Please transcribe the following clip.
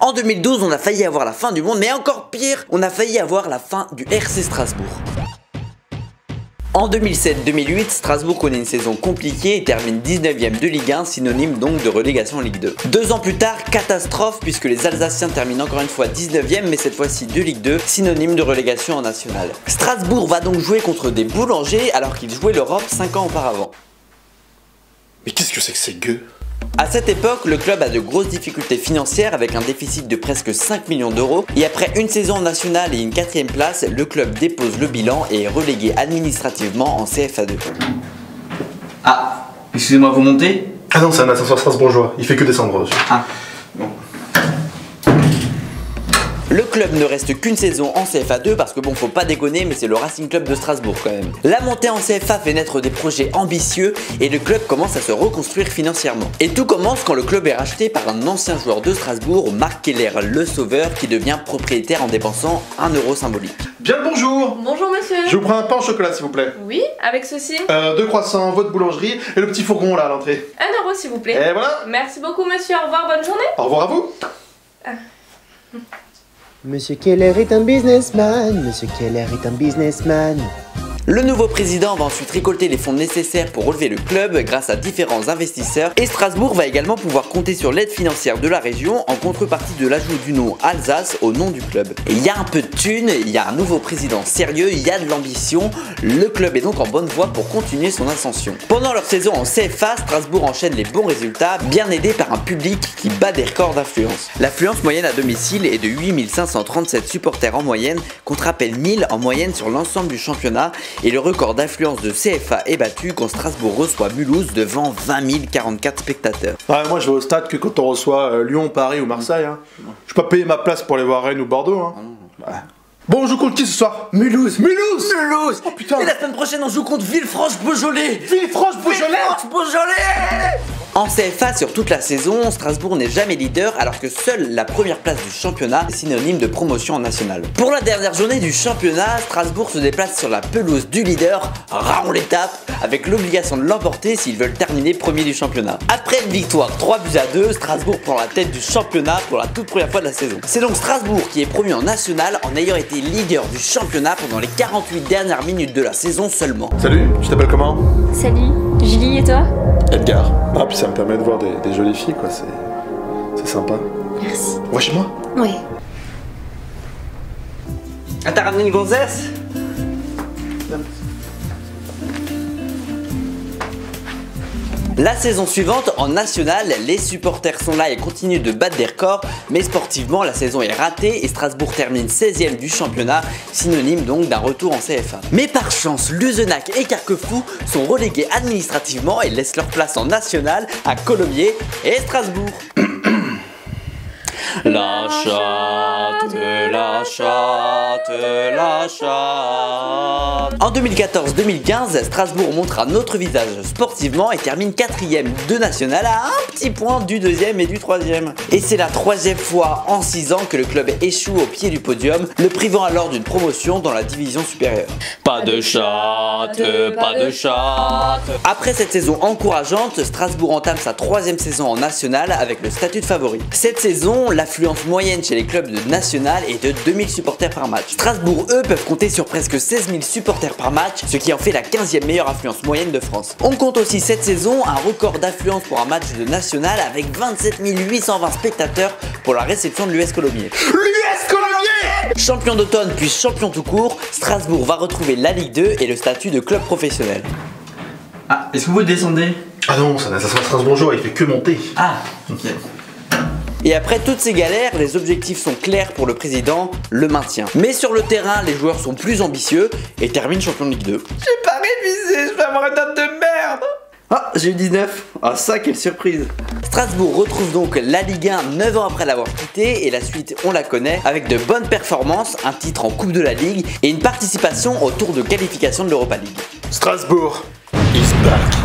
En 2012, on a failli avoir la fin du monde, mais encore pire, on a failli avoir la fin du RC Strasbourg. En 2007-2008, Strasbourg connaît une saison compliquée et termine 19ème de Ligue 1, synonyme donc de relégation en Ligue 2. 2 ans plus tard, catastrophe puisque les Alsaciens terminent encore une fois 19ème, mais cette fois-ci de Ligue 2, synonyme de relégation en National. Strasbourg va donc jouer contre des boulangers alors qu'ils jouaient l'Europe 5 ans auparavant. Mais qu'est-ce que c'est que ces gueux? À cette époque, le club a de grosses difficultés financières avec un déficit de presque 5 millions d'euros et après une saison en nationale et une 4ème place, le club dépose le bilan et est relégué administrativement en CFA2. Ah, excusez-moi, vous montez? Ah non, c'est un ascenseur strasbourgeois, il fait que descendre. Ah, bon. Le club ne reste qu'une saison en CFA2 parce que bon, faut pas déconner, mais c'est le Racing Club de Strasbourg quand même. La montée en CFA fait naître des projets ambitieux et le club commence à se reconstruire financièrement. Et tout commence quand le club est racheté par un ancien joueur de Strasbourg, Marc Keller, le sauveur, qui devient propriétaire en dépensant 1 euro symbolique. Bien le bonjour. Bonjour monsieur. Je vous prends un pain au chocolat s'il vous plaît. Oui, avec ceci. 2 croissants, votre boulangerie et le petit fourgon là à l'entrée. 1 euro s'il vous plaît. Et voilà. Merci beaucoup monsieur, au revoir, bonne journée. Au revoir à vous. Monsieur Keller est un businessman, Monsieur Keller est un businessman. Le nouveau président va ensuite récolter les fonds nécessaires pour relever le club grâce à différents investisseurs et Strasbourg va également pouvoir compter sur l'aide financière de la région en contrepartie de l'ajout du nom Alsace au nom du club. Et il y a un peu de thunes, il y a un nouveau président sérieux, il y a de l'ambition, le club est donc en bonne voie pour continuer son ascension. Pendant leur saison en CFA, Strasbourg enchaîne les bons résultats, bien aidé par un public qui bat des records d'affluence. L'affluence moyenne à domicile est de 8537 supporters en moyenne contre à peine 1000 en moyenne sur l'ensemble du championnat. Et le record d'affluence de CFA est battu quand Strasbourg reçoit Mulhouse devant 20 044 spectateurs. Ouais, moi je vais au stade que quand on reçoit Lyon, Paris ou Marseille. Hein. Je peux pas payer ma place pour aller voir Rennes ou Bordeaux. Hein. Ouais. Bon, on joue contre qui ce soir? Mulhouse. Mulhouse. Mulhouse. Oh putain. Et la semaine prochaine on joue contre Villefranche-Beaujolais. Villefranche-Beaujolais. Villefranche-Beaujolais. En CFA sur toute la saison, Strasbourg n'est jamais leader alors que seule la première place du championnat est synonyme de promotion en nationale. Pour la dernière journée du championnat, Strasbourg se déplace sur la pelouse du leader, on les tape, avec l'obligation de l'emporter s'ils veulent terminer premier du championnat. Après une victoire 3-2, Strasbourg prend la tête du championnat pour la toute première fois de la saison. C'est donc Strasbourg qui est promu en national en ayant été leader du championnat pendant les 48 dernières minutes de la saison seulement. Salut, tu t'appelles comment? Salut, Julie et toi? Edgar. Ah, puis ça me permet de voir des jolies filles, quoi, c'est sympa. Merci. Ouais, chez moi? Oui. Ah, t'as ramené une gonzesse? La saison suivante, en national, les supporters sont là et continuent de battre des records, mais sportivement, la saison est ratée et Strasbourg termine 16ème du championnat, synonyme donc d'un retour en CFA. Mais par chance, Luzenac et Carquefou sont relégués administrativement et laissent leur place en national à Colomiers et Strasbourg. La chatte, la chatte, la chatte. En 2014-2015, Strasbourg montre un autre visage sportivement et termine 4ème de national à un petit point du 2ème et du 3ème. Et c'est la 3e fois en 6 ans que le club échoue au pied du podium, le privant alors d'une promotion dans la division supérieure. Pas de chatte, pas de chatte. Après cette saison encourageante, Strasbourg entame sa 3ème saison en national avec le statut de favori. Cette saison, l'affluence moyenne chez les clubs de national est de 2000 supporters par match. Strasbourg, eux, peuvent compter sur presque 16 000 supporters par match, ce qui en fait la 15e meilleure affluence moyenne de France. On compte aussi cette saison un record d'affluence pour un match de national avec 27 820 spectateurs pour la réception de l'US Colomiers. L'US Colomiers! Champion d'automne puis champion tout court, Strasbourg va retrouver la Ligue 2 et le statut de club professionnel. Ah, est-ce que vous descendez? Ah non, ça sera strasbourgeois, il fait que monter. Ah, ok. Et après toutes ces galères, les objectifs sont clairs pour le président, le maintien. Mais sur le terrain, les joueurs sont plus ambitieux et terminent champion de Ligue 2. J'ai pas révisé, je vais avoir une note de merde. Ah, j'ai eu 19. Ah ça, quelle surprise. Strasbourg retrouve donc la Ligue 1 9 ans après l'avoir quitté et la suite on la connaît avec de bonnes performances, un titre en Coupe de la Ligue et une participation au tour de qualification de l'Europa League. Strasbourg is back.